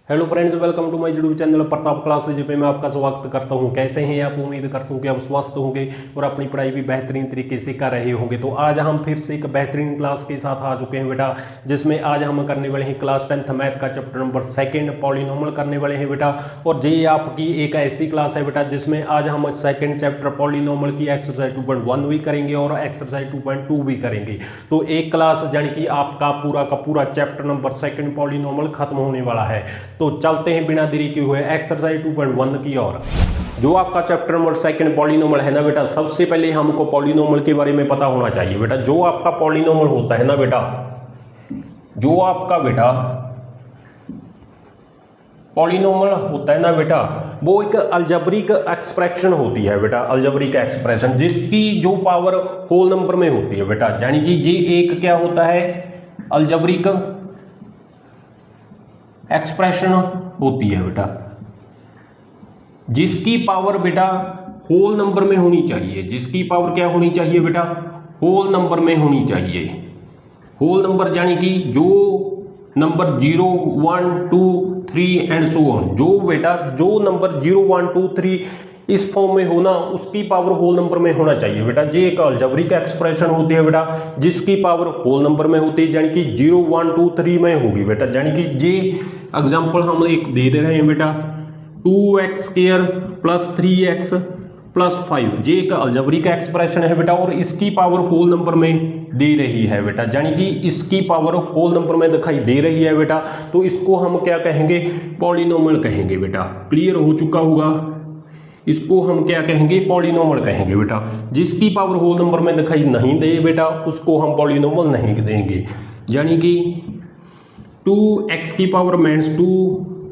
Hello friends, welcome to my YouTube channel Pratap classes पे मैं आपका स्वागत करता हूं। कैसे हैं आप? उम्मीद करता हूं कि आप स्वस्थ होंगे और अपनी पढ़ाई भी बेहतरीन तरीके से कर रहे होंगे। तो आज हम फिर से एक बेहतरीन क्लास के साथ आ चुके हैं बेटा, जिसमें आज हम करने वाले हैं क्लास 10th मैथ का चैप्टर नंबर 2 पॉलीनोमियल करने वाले हैं बेटा। और ये आपकी एक ऐसी क्लास है बेटा जिसमें आज हम सेकेंड चैप्टर पॉलीनोमियल की एक्सरसाइज 2.1 भी करेंगे और एक्सरसाइज 2.2 भी करेंगे। तो एक क्लास यानी कि आपका पूरा का पूरा चैप्टर नंबर 2 पॉलीनोमियल खत्म होने वाला है। तो चलते हैं बिना देरी किए हुए एक्सरसाइज 2.1 की ओर। जो आपका चैप्टर नंबर 2 पॉलीनोमियल है ना बेटा, सबसे पहले हमको पॉलीनोमियल के बारे में पता होना चाहिए बेटा। जो आपका पॉलीनोमियल होता है ना बेटा, जो आपका बेटा पॉलीनोमियल होता है ना बेटा, वो एक अलजेब्रिक एक्सप्रेशन होती है बेटा। अलजेब्रिक एक्सप्रेशन जिसकी जो पावर होल नंबर में होती है बेटा, यानी कि ये एक क्या होता है, अलजेब्रिक एक्सप्रेशन होती है बेटा, जिसकी पावर बेटा होल नंबर में होनी चाहिए। जिसकी पावर क्या होनी चाहिए बेटा, होल नंबर में होनी चाहिए। होल नंबर यानी कि जो नंबर 0, 1, 2, 3 एंड सो ऑन, जो बेटा जो नंबर 0, 1, 2, 3 इस फॉर्म में होना, उसकी पावर होल नंबर में होना चाहिए बेटा। ये एक अलजेब्रिक एक्सप्रेशन होती है बेटा जिसकी पावर होल नंबर में होती है, यानी कि 0, 1, 2, 3 में होगी बेटा। यानी कि ये एग्जांपल हम एक दे रहे हैं बेटा, 2x² + 3x + 5। ये एक अलजेब्रिक एक्सप्रेशन है बेटा और इसकी पावर होल नंबर में दे रही है बेटा, यानी कि इसकी पावर होल नंबर में दिखाई दे रही है बेटा। तो इसको हम क्या कहेंगे, पॉलीनोमियल कहेंगे बेटा। क्लियर हो चुका होगा। इसको हम क्या कहेंगे, पॉलीनोमियल कहेंगे बेटा। जिसकी पावर होल नंबर में दिखाई नहीं दे बेटा, उसको हम पॉलीनोमियल नहीं देंगे। यानी कि 2x की पावर -2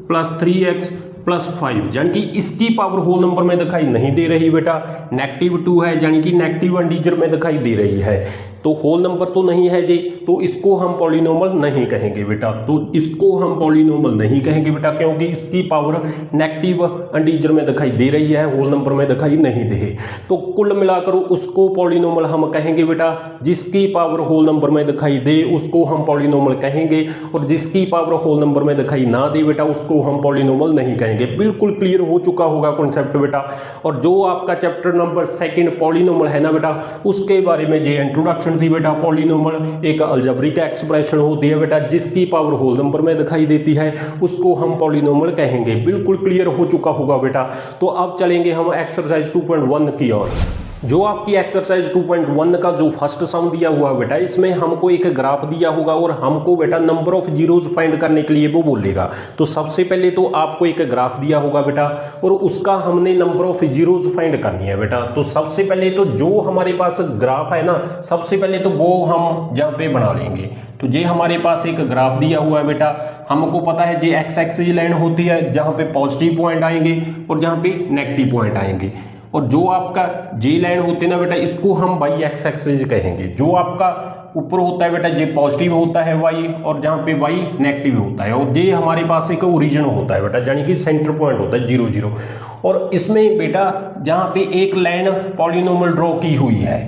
+ 3x + 5, यानी कि इसकी पावर होल नंबर में दिखाई नहीं दे रही बेटा। -2 है, यानी कि नेगेटिव इंटीजर में दिखाई दे रही है, तो होल नंबर तो नहीं है जी, तो इसको हम पॉलीनोमियल नहीं कहेंगे बेटा। तो इसको हम पॉलीनोमियल नहीं कहेंगे बेटा, क्योंकि इसकी पावर नेगेटिव इंटीजर में दिखाई दे रही है, होल नंबर में दिखाई नहीं दे। तो कुल मिलाकर उसको पॉलीनोमियल हम कहेंगे बेटा। जिसकी पावर होल नंबर में दिखाई दे उसको हम पॉलीनोमियल कहेंगे, और जिसकी पावर होल नंबर में दिखाई ना दे बेटा, उसको हम पॉलीनोमियल नहीं कहेंगे। बिल्कुल क्लियर हो चुका होगा कॉन्सेप्ट बेटा। और जो आपका चैप्टर नंबर 2 पॉलीनोमियल है ना बेटा, उसके बारे में ये इंट्रोडक्शन थी बेटा। पॉलीनोमियल एक अलजेब्रिक एक्सप्रेशन होती है बेटा जिसकी पावर होल नंबर में दिखाई देती है, उसको हम पॉलीनोमियल कहेंगे। बिल्कुल क्लियर हो चुका होगा बेटा। तो अब चलेंगे हम एक्सरसाइज 2.1 की ओर। जो आपकी एक्सरसाइज 2.1 का जो फर्स्ट सम दिया हुआ है बेटा, इसमें हमको एक ग्राफ दिया होगा और हमको बेटा नंबर ऑफ जीरोज फाइंड करने के लिए वो बोलेगा। तो सबसे पहले तो आपको एक ग्राफ दिया होगा बेटा और उसका हमने नंबर ऑफ जीरोज फाइंड करनी है बेटा। तो सबसे पहले तो जो हमारे पास ग्राफ है ना, सबसे पहले तो वो हम यहाँ पे बना लेंगे। तो ये हमारे पास एक ग्राफ दिया हुआ है बेटा। हमको पता है ये एक्स एक्सिस लाइन होती है जहाँ पे पॉजिटिव पॉइंट आएंगे और जहाँ पे नेगेटिव पॉइंट आएंगे, और जो आपका जे लाइन होती है ना बेटा, इसको हम वाई एक्स एक्सिस कहेंगे। जो आपका ऊपर होता है बेटा, ये पॉजिटिव होता है वाई, और जहाँ पे वाई नेगेटिव होता है, और ये हमारे पास एक ओरिजिन होता है बेटा, यानी कि सेंटर पॉइंट होता है 0, 0। और इसमें बेटा जहाँ पे एक लाइन पॉलीनोमियल ड्रॉ की हुई है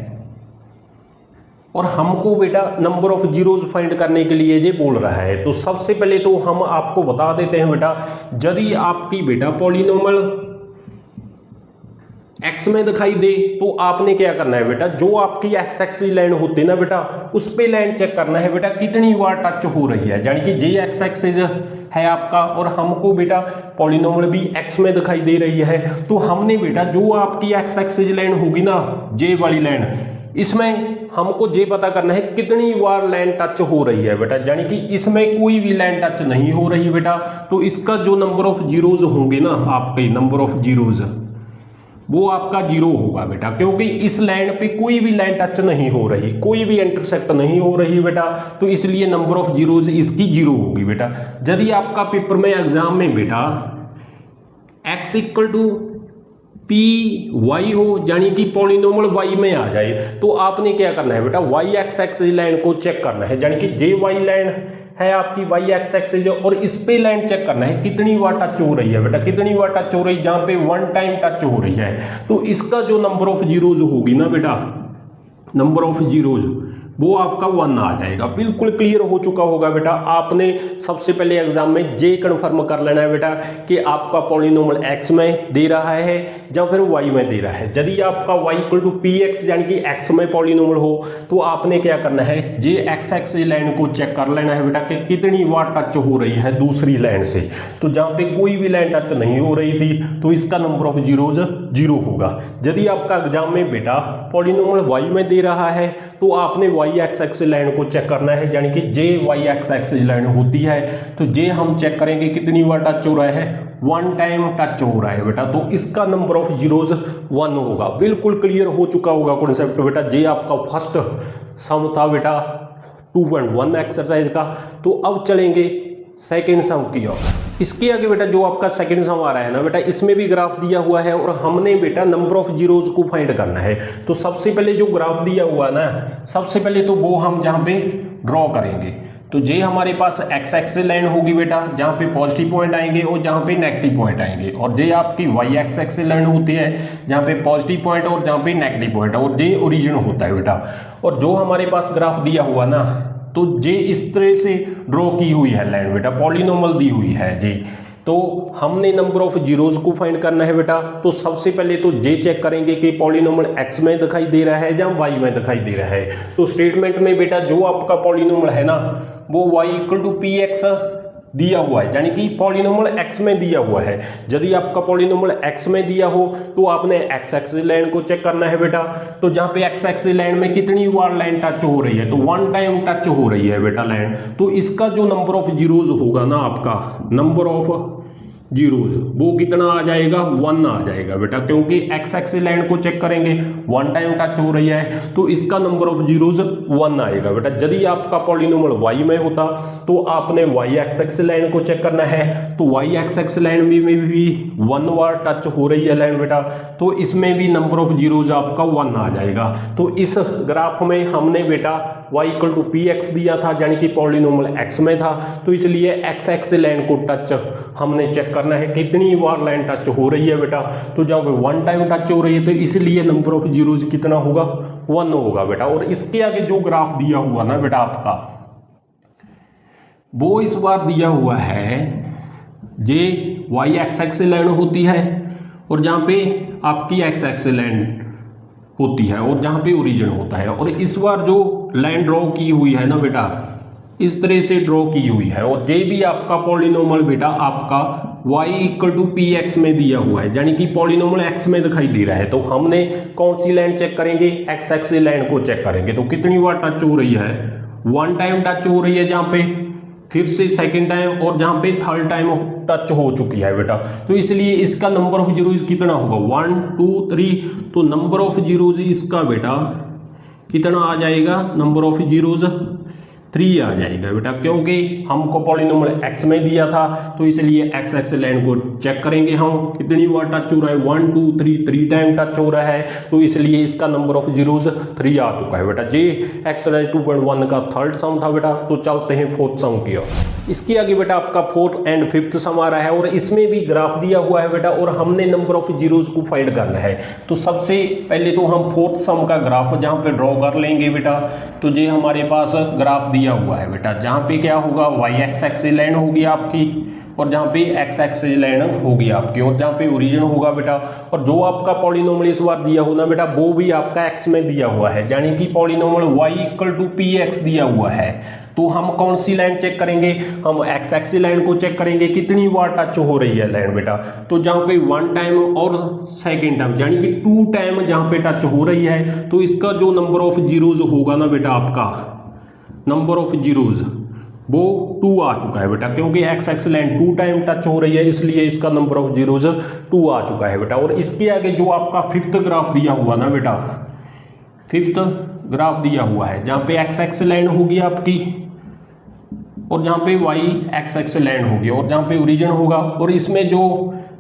और हमको बेटा नंबर ऑफ जीरोज फाइंड करने के लिए ये बोल रहा है। तो सबसे पहले तो हम आपको बता देते हैं बेटा, यदि आपकी बेटा पॉलीनोमियल एक्स में दिखाई दे तो आपने क्या करना है बेटा, जो आपकी एक्स एक्सिस लाइन होती है ना बेटा, उस पे लाइन चेक करना है बेटा कितनी बार टच हो रही है। यानी कि जे एक्स एक्सिस है आपका और हमको बेटा पॉलीनोमियल भी एक्स में दिखाई दे रही है, तो हमने बेटा जो आपकी एक्स एक्सिस लाइन होगी ना, जे वाली लाइन, इसमें हमको ये पता करना है कितनी बार लाइन टच हो रही है बेटा। यानी कि इसमें कोई भी लाइन टच नहीं हो रही बेटा, तो इसका जो नंबर ऑफ जीरोज होंगे ना, आपके नंबर ऑफ जीरोज वो आपका 0 होगा बेटा, क्योंकि इस लाइन पे कोई भी लाइन टच नहीं हो रही, कोई भी इंटरसेक्ट नहीं हो रही बेटा, तो इसलिए नंबर ऑफ जीरोज इसकी 0 होगी बेटा। यदि आपका पेपर में एग्जाम में बेटा x = py हो, यानी कि पॉलीनोमियल y में आ जाए, तो आपने क्या करना है बेटा, y एक्स एक्सिस लाइन को चेक करना है। यानी कि जे वाई लाइन है आपकी y एक्स एक्सिस, और इस पे लाइन चेक करना है कितनी बार टच हो रही है बेटा, कितनी बार टच हो रही है, जहां पे 1 टाइम टच हो रही है। तो इसका जो नंबर ऑफ जीरोज होगी ना बेटा, नंबर ऑफ जीरोज वो आपका 1 आ जाएगा। बिल्कुल क्लियर हो चुका होगा बेटा। आपने सबसे पहले एग्जाम में जे कन्फर्म कर लेना है बेटा कि आपका पॉलिनोमियल एक्स में दे रहा है या फिर वाई में दे रहा है। यदि आपका y equal to P X यानी कि एक्स में पॉलिनोमियल हो तो आपने क्या करना है, जे एक्स एक्स लाइन को चेक कर लेना है बेटा कि कितनी बार टच हो रही है दूसरी लाइन से। तो जहाँ पे कोई भी लाइन टच नहीं हो रही थी तो इसका नंबर ऑफ जीरोज 0 होगा। यदि आपका एग्जाम में बेटा पॉलिनोमियल y में दे रहा है तो आपने y एक्स एक्स लाइन को चेक करना है, यानी कि जे y एक्स एक्स लाइन होती है तो जे हम चेक करेंगे कितनी बार टच हो रहा है, 1 टाइम टच हो रहा है बेटा। तो इसका नंबर ऑफ जीरोज 1 होगा। बिल्कुल क्लियर हो चुका होगा कॉन्सेप्ट बेटा। जे आपका फर्स्ट सम था बेटा 2.1 एक्सरसाइज का। तो अब चलेंगे सेकेंड सम की ओर। इसके आगे बेटा जो आपका सेकंड सम आ रहा है ना बेटा, इसमें भी ग्राफ दिया हुआ है और हमने बेटा नंबर ऑफ जीरोज को फाइंड करना है। तो सबसे पहले जो ग्राफ दिया हुआ ना, सबसे पहले तो वो हम जहां पे ड्रॉ करेंगे तो जे हमारे पास एक्स एक्स लाइन होगी बेटा, जहां पे पॉजिटिव पॉइंट आएंगे और जहां पे नेगेटिव पॉइंट आएंगे, और जे आपकी वाई एक्स एक्स लाइन होती है जहां पे पॉजिटिव पॉइंट और जहां पे नेगेटिव पॉइंट, और जे ओरिजिन होता है बेटा। और जो हमारे पास ग्राफ दिया हुआ ना, तो जे इस तरह से ड्रॉ की हुई है लाइन बेटा, पॉलिनोमियल दी हुई है जे। तो हमने नंबर ऑफ जीरोज को फाइंड करना है बेटा। तो सबसे पहले तो जे चेक करेंगे कि पॉलिनोमियल एक्स में दिखाई दे रहा है या वाई में दिखाई दे रहा है। तो स्टेटमेंट में बेटा जो आपका पॉलिनोमियल है ना वो Y equal to P X दिया हुआ है, यानी कि पॉलिनोमियल एक्स में दिया हुआ है। यदि आपका पॉलिनोमियल एक्स में दिया हो तो आपने एक्स एक्स लाइन को चेक करना है बेटा। तो जहां पे एक्स एक्स लाइन में कितनी बार लाइन टच हो रही है, तो 1 टाइम टच हो रही है बेटा लाइन। तो इसका जो नंबर ऑफ जीरोज होगा ना, आपका नंबर ऑफ जीरोज वो कितना आ जाएगा, 1 आ जाएगा बेटा, क्योंकि एक्स एक्स लाइन को चेक करेंगे 1 टाइम टच हो रही है तो इसका नंबर ऑफ जीरोज 1 आएगा बेटा। यदि आपका पॉलिनोमियल y में होता तो आपने y एक्स एक्स लाइन को चेक करना है, तो y एक्स एक्स लाइन में भी 1 बार टच हो रही है लाइन बेटा, तो इसमें भी नंबर ऑफ जीरोज आपका 1 आ जाएगा। तो इस ग्राफ में हमने बेटा y equal to P X दिया था, यानी कि पॉलिनोमियल x में था, तो इसलिए x एक्स लाइन को टच हमने चेक करना है कितनी बार लाइन टच हो रही है बेटा। तो जब 1 टाइम टच हो रही है तो इसलिए नंबर ऑफ जीरोज कितना होगा, 1 होगा बेटा। और इसके आगे जो ग्राफ दिया हुआ ना बेटा आपका, वो इस बार दिया हुआ है जे वाई एक्स एक्स लाइन होती है और जहां पे आपकी एक्स एक्स लाइन होती है और जहां पे ओरिजिन होता है। और इस बार जो लाइन ड्रॉ की हुई है ना बेटा, इस तरह से ड्रॉ की हुई है, और जे भी आपका पॉलिनोमियल बेटा आपका y equal to P X में दिया हुआ है, यानी कि पॉलिनोमियल x में दिखाई दे रहा है। तो हमने कौन सी लाइन चेक करेंगे, एक्स एक्स लाइन को चेक करेंगे। तो कितनी बार टच हो रही है, 1 टाइम टच हो रही है जहां पे, फिर से सेकंड टाइम, और जहां पे थर्ड टाइम टच हो चुकी है बेटा। तो इसलिए इसका नंबर ऑफ जीरोज कितना होगा, 1 2 3। तो नंबर ऑफ जीरोज इसका बेटा कितना आ जाएगा, नंबर ऑफ जीरोज 3 आ जाएगा बेटा, क्योंकि हमको पॉलिनोमियल x में दिया था तो इसलिए एक्स एक्स लाइन को चेक करेंगे हम कितनी बार टच हो रहा है, 1 2 3 टाइम टच हो रहा है, तो इसलिए इसका नंबर ऑफ जीरोज 3 आ चुका है बेटा। जे एक्सरसाइज 2.1 का थर्ड सम था बेटा। तो चलते हैं फोर्थ सम की ओर। इसके आगे बेटा आपका फोर्थ एंड फिफ्थ सम आ रहा है और इसमें भी ग्राफ दिया हुआ है बेटा, और हमने नंबर ऑफ जीरोज को फाइंड करना है। तो सबसे पहले तो हम फोर्थ सम का ग्राफ जहां पे ड्रॉ कर लेंगे बेटा। तो ये हमारे पास ग्राफ दिया हुआ है बेटा, जहां पे क्या होगा, वाई एक्स एक्स लाइन होगी आपकी, और जहां पे एक्स एक्स लाइन होगी आपकी, और जहां पे ओरिजिन होगा बेटा। और जो आपका पॉलिनोमियल इस बार दिया हो ना बेटा, वो भी आपका एक्स में दिया हुआ है, यानी कि polynomial y equal to P X दिया हुआ है। तो हम कौन सी लाइन चेक करेंगे, हम एक्स एक्स लाइन को चेक करेंगे कितनी बार टच हो रही है लाइन बेटा। तो जहां पे 1 टाइम और सेकेंड टाइम, यानी कि 2 टाइम जहां पे टच हो रही है, तो इसका जो नंबर ऑफ जीरोज होगा ना बेटा, आपका नंबर ऑफ जीरोज वो 2 आ चुका है बेटा, क्योंकि x x line 2 time touch हो रही है, इसलिए इसका नंबर ऑफ जीरोज 2 आ चुका है बेटा। और इसके आगे जो आपका फिफ्थ ग्राफ दिया हुआ ना बेटा, फिफ्थ ग्राफ दिया हुआ है जहां पे एक्स एक्स लाइन होगी आपकी, और जहां पे वाई एक्स एक्स लाइन होगी, और जहां पे ओरिजिन होगा। और इसमें जो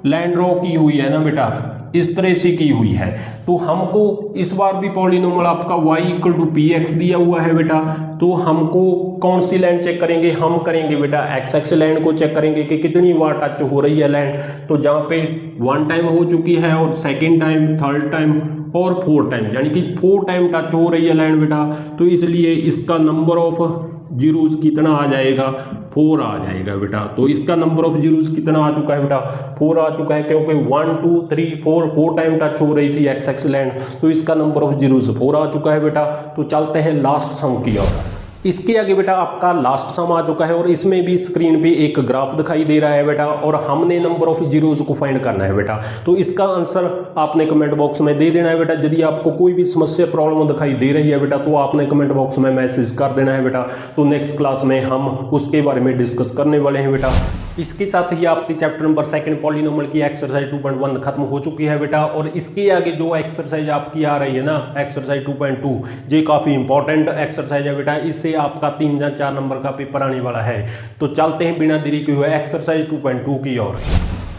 लाइन ड्रॉ की हुई है ना बेटा, इस तरह से की हुई है। तो हमको इस बार भी पॉलिनोमियल आपका y equal to P X दिया हुआ है बेटा। तो हमको कौन सी लाइन चेक करेंगे, हम करेंगे बेटा एक्स एक्स लाइन को चेक करेंगे कि कितनी बार टच हो रही है लाइन। तो जहां पे 1 टाइम हो चुकी है, और सेकेंड टाइम, थर्ड टाइम, और 4 टाइम, यानी कि 4 टाइम टच हो रही है लाइन बेटा, तो इसलिए इसका नंबर ऑफ जीरोस कितना आ जाएगा, 4 आ जाएगा बेटा। तो इसका नंबर ऑफ जीरोस कितना आ चुका है बेटा, 4 आ चुका है, क्योंकि 1 2 3 4 टाइम टच हो रही थी एक्स एक्स लाइन, तो इसका नंबर ऑफ जीरोस 4 आ चुका है बेटा। तो चलते हैं लास्ट सम की ओर। इसके आगे बेटा आपका लास्ट सम आ चुका है और इसमें भी स्क्रीन पे एक ग्राफ दिखाई दे रहा है बेटा, और हमने नंबर ऑफ जीरोस को फाइंड करना है बेटा। तो इसका आंसर आपने कमेंट बॉक्स में दे देना है बेटा। यदि आपको कोई भी समस्या प्रॉब्लम दिखाई दे रही है बेटा, तो आपने कमेंट बॉक्स में मैसेज कर देना है बेटा। तो नेक्स्ट क्लास में हम उसके बारे में डिस्कस करने वाले हैं बेटा। इसके साथ ही आपकी चैप्टर नंबर 2 पॉलिनोमियल की एक्सरसाइज 2.1 खत्म हो चुकी है बेटा। और इसके आगे जो एक्सरसाइज आपकी आ रही है ना, एक्सरसाइज 2.2, ये काफ़ी इंपॉर्टेंट एक्सरसाइज है बेटा। इससे आपका 3 या 4 नंबर का पेपर आने वाला है। तो चलते हैं बिना देरी किए हुए एक्सरसाइज 2.2 की ओर।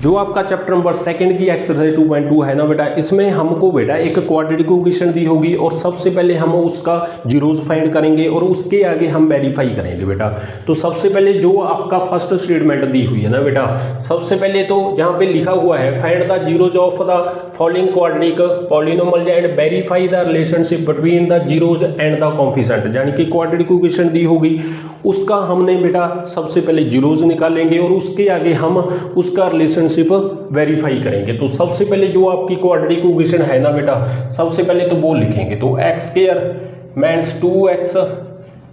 जो आपका चैप्टर नंबर 2 की एक्सरसाइज 2.2 है ना बेटा, इसमें हमको बेटा एक क्वाड्रेटिक इक्वेशन दी होगी और सबसे पहले हम उसका जीरोस फाइंड करेंगे और उसके आगे हम वेरीफाई करेंगे बेटा। तो सबसे पहले जो आपका फर्स्ट स्टेटमेंट दी हुई है ना बेटा, सबसे पहले तो जहाँ पे लिखा हुआ है find the zeros of the following quadratic polynomial and verify the relationship between the zeros and the coefficient, यानी कि क्वाड्रेटिक इक्वेशन दी होगी, उसका हमने बेटा सबसे पहले जीरोस निकालेंगे और उसके आगे हम उसका रिलेशनशिप वेरीफाई करेंगे। तो सबसे पहले जो आपकी क्वाड्रेटिक इक्वेशन है ना बेटा, सबसे पहले तो वो लिखेंगे। तो x square minus 2x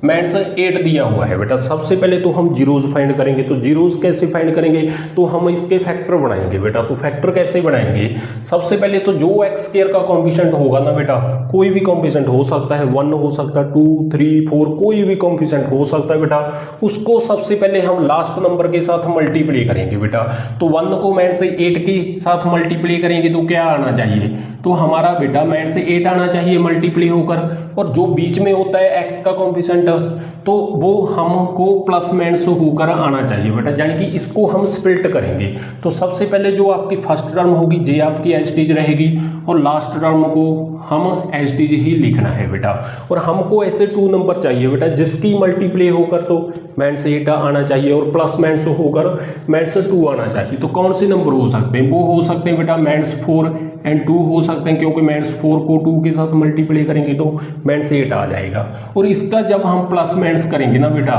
minus 8 दिया हुआ है बेटा। सबसे पहले तो हम जीरोस फाइंड करेंगे। तो जीरोस कैसे फाइंड करेंगे, तो हम इसके फैक्टर बनाएंगे बेटा। तो फैक्टर कैसे बनाएंगे, सबसे पहले तो जो एक्स स्क्वायर का कोएफिशिएंट होगा ना बेटा, कोई भी कोएफिशिएंट हो सकता है, 1 हो सकता है, 2 3 4, कोई भी कोएफिशिएंट हो सकता है बेटा। उसको सबसे पहले हम लास्ट नंबर के साथ मल्टीप्लाई करेंगे बेटा। तो 1 को माइनस 8 के साथ मल्टीप्लाई करेंगे तो क्या आना चाहिए, तो हमारा बेटा माइनस 8 आना चाहिए मल्टीप्लाई होकर, और जो बीच में होता है एक्स का कोएफिशिएंट तो वो हमको प्लस माइनस होकर आना चाहिए बेटा, यानी कि इसको हम स्प्लिट करेंगे। तो सबसे पहले जो आपकी फर्स्ट टर्म होगी जे आपकी एज टीज रहेगी और लास्ट टर्म को हम एज टीज ही लिखना है बेटा। और हमको ऐसे 2 नंबर चाहिए बेटा जिसकी मल्टीप्लाई होकर तो माइनस 8 आना चाहिए और प्लस माइनस होकर माइनस 2 आना चाहिए। तो कौन से नंबर हो सकते हैं, वो हो सकते हैं बेटा माइनस 4 एंड 2 हो सकते हैं, क्योंकि माइनस 4 को 2 के साथ मल्टीप्लाई करेंगे तो माइनस 8 आ जाएगा। और इसका जब हम प्लस माइनस करेंगे ना बेटा,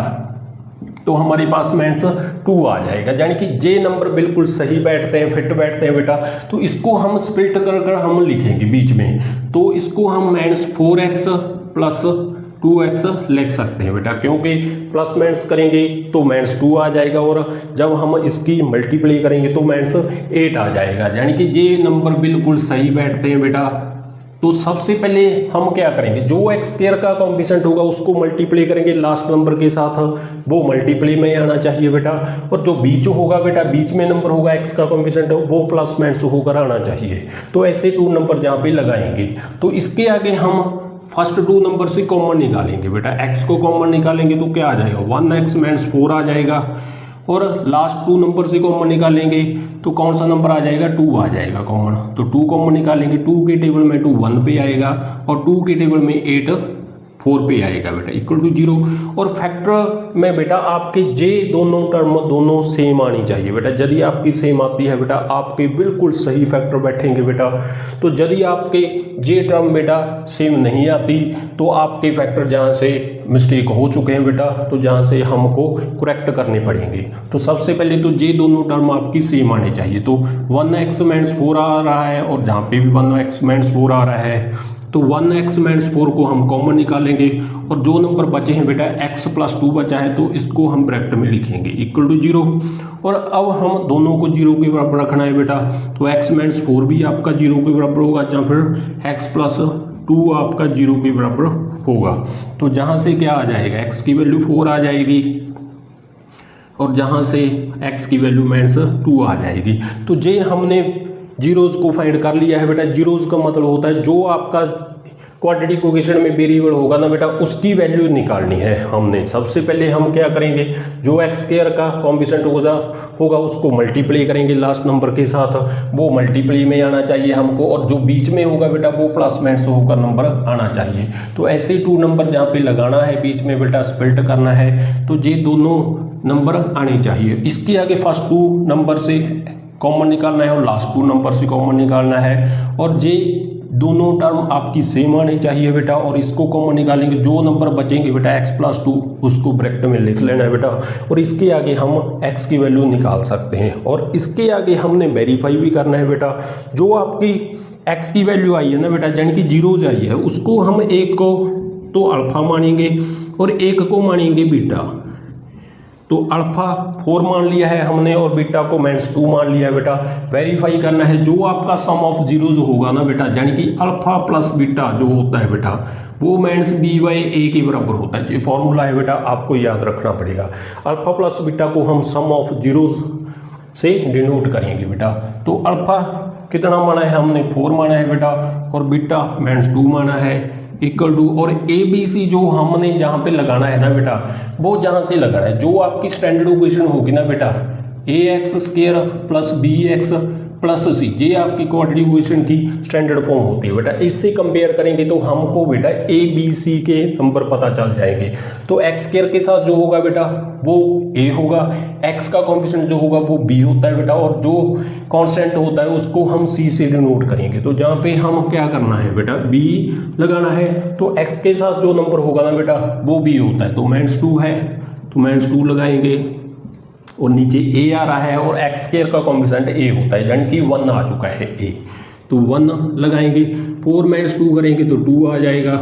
तो हमारे पास माइनस 2 आ जाएगा, यानी कि जे नंबर बिल्कुल सही बैठते हैं, फिट बैठते हैं बेटा। तो इसको हम स्प्लिट कर हम लिखेंगे बीच में। तो इसको हम माइनस 4x प्लस 2x लिख सकते हैं बेटा, क्योंकि प्लस माइनस करेंगे तो माइनस 2 आ जाएगा और जब हम इसकी मल्टीप्लाई करेंगे तो माइनस 8 आ जाएगा, यानी कि ये नंबर बिल्कुल सही बैठते हैं बेटा। तो सबसे पहले हम क्या करेंगे, जो एक्स स्क्वायर का कोएफिशिएंट होगा उसको मल्टीप्लाई करेंगे लास्ट नंबर के साथ, वो मल्टीप्लाई में आना चाहिए बेटा। और जो बीच होगा बेटा, बीच में नंबर होगा एक्स का कोएफिशिएंट वो प्लस माइनस होकर आना चाहिए। तो ऐसे 2 नंबर जहाँ पे लगाएंगे। तो इसके आगे हम फर्स्ट 2 नंबर से कॉमन निकालेंगे बेटा। एक्स को कॉमन निकालेंगे तो क्या आ जाएगा, 1x माइनस 4 आ जाएगा। और लास्ट 2 नंबर से कॉमन निकालेंगे तो कौन सा नंबर आ जाएगा, 2 आ जाएगा कॉमन। तो 2 कॉमन निकालेंगे, 2 के टेबल में 2 1 पे आएगा और 2 के टेबल में 8 4 पे आएगा बेटा, इक्वल टू 0। और फैक्टर में बेटा आपके जे दोनों टर्म दोनों सेम आनी चाहिए बेटा। यदि आपकी सेम आती है बेटा, आपके बिल्कुल सही फैक्टर बैठेंगे बेटा। तो यदि आपके जे टर्म बेटा सेम नहीं आती तो आपके फैक्टर जहाँ से मिस्टेक हो चुके हैं बेटा, तो जहाँ से हमको करेक्ट करने पड़ेंगे। तो सबसे पहले तो जे दोनों टर्म आपकी सेम आने चाहिए। तो 1x माइनस 4 आ रहा है और जहाँ पे भी 1x माइनस 4 आ रहा है तो 1x माइनस 4 को हम कॉमन निकालेंगे और जो नंबर बचे हैं बेटा x प्लस 2 बचा है तो इसको हम ब्रैकेट में लिखेंगे इक्वल टू 0। और अब हम दोनों को 0 के बराबर रखना है बेटा। तो x माइनस 4 भी आपका 0 के बराबर होगा, या फिर x प्लस 2 आपका 0 के बराबर होगा। तो जहाँ से क्या आ जाएगा, x की वैल्यू 4 आ जाएगी और जहाँ से x की वैल्यू माइनस 2 आ जाएगी। तो ये हमने जीरोस को फाइंड कर लिया है बेटा। जीरोस का मतलब होता है जो आपका क्वाड्रेटिक इक्वेशन में वेरिएबल होगा ना बेटा, उसकी वैल्यू निकालनी है हमने। सबसे पहले हम क्या करेंगे, जो एक्स स्क्वायर का कोएफिशिएंट होगा उसको मल्टीप्लाई करेंगे लास्ट नंबर के साथ, वो मल्टीप्लाई में आना चाहिए हमको। और जो बीच में होगा बेटा वो प्लस माइनस होकर नंबर आना चाहिए। तो ऐसे 2 नंबर जहाँ पे लगाना है बीच में बेटा स्प्लिट करना है, तो ये दोनों नंबर आने चाहिए। इसके आगे फर्स्ट 2 नंबर से कॉमन निकालना है और लास्ट 2 नंबर से कॉमन निकालना है। और ये दोनों टर्म आपकी सेम आनी चाहिए बेटा, और इसको कॉमन निकालेंगे, जो नंबर बचेंगे बेटा x+2 उसको ब्रैकेट में लिख लेना है बेटा, और इसके आगे हम x की वैल्यू निकाल सकते हैं, और इसके आगे हमने वेरीफाई भी करना है बेटा। जो आपकी x की वैल्यू आई है ना बेटा, यानी कि 0 आई है, उसको हम एक को तो अल्फा मानेंगे और एक को मानेंगे बीटा। तो अल्फा 4 मान लिया है हमने और बीटा को -2 मान लिया है बेटा। वेरीफाई करना है, जो आपका सम ऑफ जीरोज होगा ना बेटा, यानी कि अल्फा प्लस बीटा जो होता है बेटा, वो -b/a के बराबर होता है। ये फॉर्मूला है बेटा, आपको याद रखना पड़ेगा। अल्फा प्लस बीटा को हम सम ऑफ जीरोज से डिनोट करेंगे बेटा। तो अल्फा कितना माना है हमने, 4 माना है बेटा, और बीटा -2 माना है, इक्वल टू, और ए बी सी जो हमने जहाँ पे लगाना है ना बेटा, वो जहाँ से लगाना है, जो आपकी स्टैंडर्ड इक्वेशन होगी ना बेटा, ax² प्लस bx प्लस सी, ये आपकी क्वाड्रेटिक इक्वेशन की स्टैंडर्ड फॉर्म होती है बेटा। इससे कंपेयर करेंगे तो हमको बेटा ए बी सी के नंबर पता चल जाएंगे। तो x² के साथ जो होगा बेटा वो a होगा, x का कॉम्पोनेंट जो होगा वो b होता है बेटा, और जो कांस्टेंट होता है उसको हम c से डिनोट करेंगे। तो जहाँ पे हम क्या करना है बेटा, b लगाना है, तो x के साथ जो नंबर होगा ना बेटा वो b होता है। तो -2 है तो -2 लगाएंगे, और नीचे a आ रहा है, और x² का कॉम्पोनेंट a होता है, यानी कि 1 आ चुका है a, तो 1 लगाएंगे। 4 -2 करेंगे तो 2 आ जाएगा,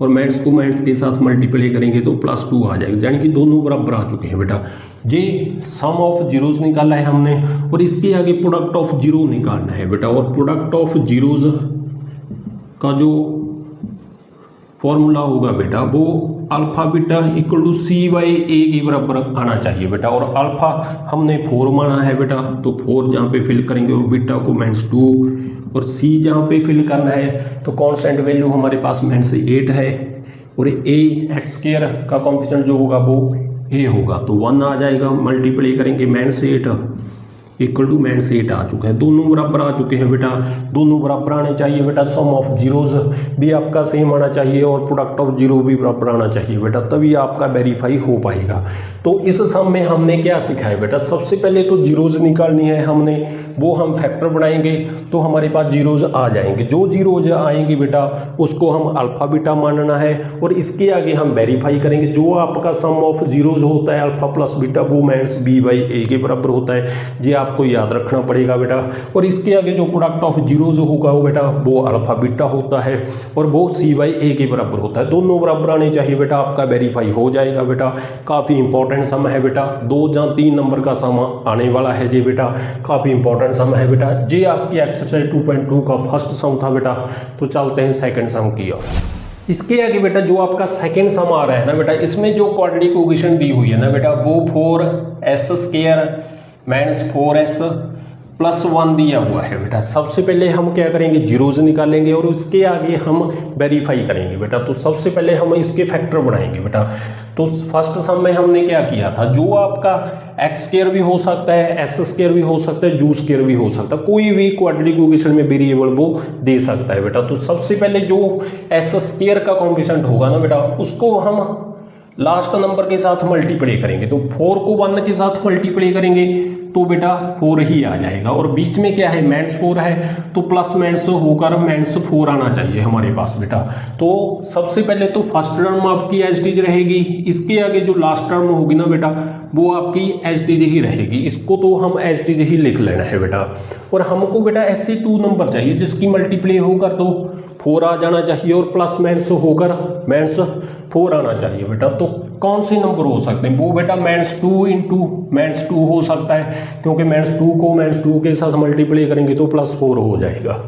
और माइनस को माइनस के साथ मल्टीप्लाई करेंगे तो +2 आ जाएगा, यानी कि दोनों बराबर आ चुके हैं बेटा। ये सम ऑफ जीरोज निकाला है हमने, और इसके आगे प्रोडक्ट ऑफ जीरो निकालना है बेटा। और प्रोडक्ट ऑफ जीरोज का जो फॉर्मूला होगा बेटा वो alpha beta equal to c/a के बराबर आना चाहिए बेटा। और अल्फा हमने 4 माना है बेटा, तो 4 जहाँ पे फिल करेंगे, और बीटा को -2, और c जहाँ पे फिल करना है तो कांस्टेंट वैल्यू हमारे पास -8 है, और a x² का कॉम्पोनेंट जो होगा वो a होगा, तो 1 आ जाएगा। मल्टीप्लाई करेंगे -8 इक्वल टू -8 आ चुका है, दोनों बराबर आ चुके हैं बेटा। दोनों बराबर आने चाहिए बेटा, सम ऑफ जीरोज भी आपका सेम आना चाहिए और प्रोडक्ट ऑफ जीरो भी बराबर आना चाहिए बेटा, तभी आपका वेरीफाई हो पाएगा। तो इस सम में हमने क्या सीखा है बेटा, सबसे पहले तो जीरोज निकालनी है हमने, वो हम फैक्टर बनाएंगे तो हमारे पास जीरोज आ जाएंगे। जो जीरोज आएंगे बेटा उसको हम अल्फा बीटा मानना है, और इसके आगे हम वेरीफाई करेंगे। जो आपका सम ऑफ जीरोज होता है अल्फा प्लस बीटा वो -b/a के बराबर होता है, ये आपको याद रखना पड़ेगा बेटा। और इसके आगे जो प्रोडक्ट ऑफ जीरोज होगा वो बेटा वो अल्फा बीटा होता है, और वो c/a के बराबर होता है। दोनों बराबर आने चाहिए बेटा, आपका वेरीफाई हो जाएगा बेटा। काफ़ी इंपॉर्टेंट सम है बेटा, 2 या 3 नंबर का सम आने वाला है ये बेटा, काफ़ी इंपॉर्टेंट सम है बेटा। ये आपकी एक्सरसाइज 2.2 का फर्स्ट सम था बेटा। तो चलते हैं सेकंड सम की ओर। इसके आगे बेटा जो आपका सेकंड सम आ रहा है ना बेटा, इसमें जो क्वाड्रेटिक इक्वेशन दी हुई है ना बेटा वो 4s² -4s + 1 दिया हुआ है बेटा। सबसे पहले हम क्या करेंगे, जीरोज निकालेंगे और उसके आगे हम वेरीफाई करेंगे बेटा। तो सबसे पहले हम इसके फैक्टर बनाएंगे बेटा। तो फर्स्ट सम में हमने क्या किया था, जो आपका x² भी हो सकता है, s² भी हो सकता है, u² भी हो सकता है, कोई भी क्वाड्रेटिक इक्वेशन में वेरिएबल वो दे सकता है बेटा। तो सबसे पहले जो s² का कॉम्पोनेंट होगा ना बेटा उसको हम लास्ट नंबर के साथ मल्टीप्लाई करेंगे। तो 4 को 1 के साथ मल्टीप्लाई करेंगे तो बेटा 4 ही आ जाएगा, और बीच में क्या है -4 है तो प्लस माइनस होकर -4 आना चाहिए हमारे पास बेटा। तो सबसे पहले तो फर्स्ट टर्म आपकी एज इट इज रहेगी, इसके आगे जो लास्ट टर्म होगी ना बेटा वो आपकी एज इट इज ही रहेगी, इसको तो हम एज इट इज ही लिख लेना है बेटा। और हमको बेटा ऐसे 2 नंबर चाहिए जिसकी मल्टीप्लाई होकर तो 4 आ जाना चाहिए, और प्लस माइनस होकर -4 आना चाहिए बेटा। तो कौन से नंबर हो सकते हैं वो बेटा -2 इंटू -2 हो सकता है, क्योंकि -2 को -2 के साथ मल्टीप्लाई करेंगे तो +4 हो जाएगा,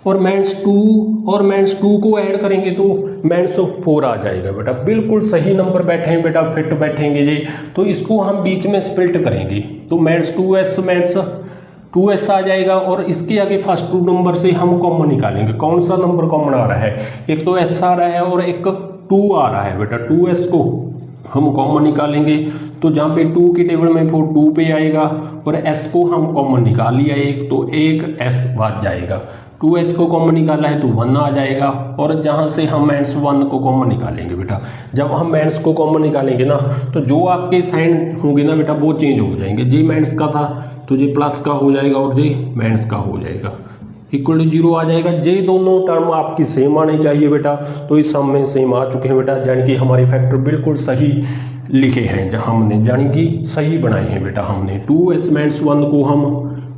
और -2 और -2 को ऐड करेंगे तो -4 आ जाएगा बेटा। बिल्कुल सही नंबर बैठे हैं बेटा, फिट बैठेंगे ये। तो इसको हम बीच में स्प्लिट करेंगे तो -2s आ जाएगा, और इसके आगे फर्स्ट 2 नंबर से हम कॉमन निकालेंगे। कौन सा नंबर कॉमन आ रहा है, एक तो s आ रहा है और एक 2 आ रहा है बेटा। 2s को हम कॉमन निकालेंगे तो जहाँ पे 2 की टेबल में 4 2 पे आएगा, और s को हम कॉमन निकाल लिया एक, तो एक s बच जाएगा। 2s को कॉमन निकाला है तो 1 आ जाएगा, और जहाँ से हम -1 को कॉमन निकालेंगे बेटा। जब हम माइनस को कॉमन निकालेंगे ना तो जो आपके साइन होंगे ना बेटा वो चेंज हो जाएंगे। जी माइनस का था तो ये प्लस का हो जाएगा, और ये माइनस का हो जाएगा। इक्वल टू 0 आ जाएगा। ये दोनों टर्म आपकी सेम आने चाहिए बेटा, तो इस सम में सेम आ चुके हैं बेटा, यानी कि हमारे फैक्टर बिल्कुल सही लिखे हैं जहाँ हमने, यानी कि सही बनाए हैं बेटा हमने। 2s माइनस 1 को हम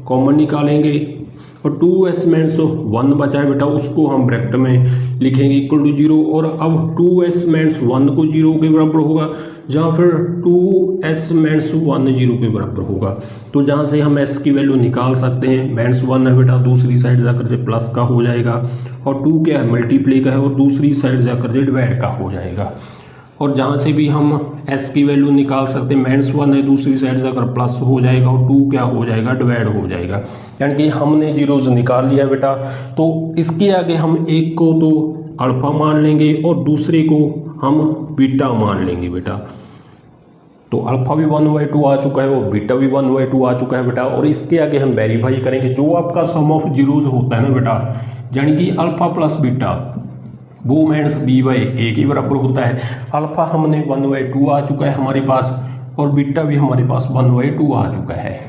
कॉमन निकालेंगे और 2s माइनस 1 बचा है बेटा, उसको हम ब्रैकेट में लिखेंगे इक्वल टू 0। और अब 2s माइनस 1 को 0 के बराबर होगा, जहाँ फिर 2s माइनस 1 0 के बराबर होगा, तो जहाँ से हम s की वैल्यू निकाल सकते हैं। माइनस 1 है बेटा, दूसरी साइड जाकर से प्लस का हो जाएगा, और 2 क्या है, मल्टीप्लाई का है, और दूसरी साइड जाकर से डिवाइड का हो जाएगा। और जहाँ से भी हम s की वैल्यू निकाल सकते हैं, माइनस 1 है, दूसरी साइड जाकर प्लस हो जाएगा, और 2 क्या हो जाएगा, डिवाइड हो जाएगा, यानी कि हमने जीरोज निकाल लिया बेटा। तो इसके आगे हम एक को तो अल्फा मान लेंगे और दूसरे को हम बीटा मान लेंगे बेटा। तो अल्फा भी 1/2 आ चुका है और बीटा भी 1/2 आ चुका है बेटा। और इसके आगे हम वेरीफाई करेंगे, जो आपका सम ऑफ जीरोज होता है ना बेटा, यानी कि अल्फा प्लस बीटा वो माइनस b/a के बराबर होता है। अल्फा हमने 1/2 आ चुका है हमारे पास, और बीटा भी हमारे पास 1/2 आ चुका है।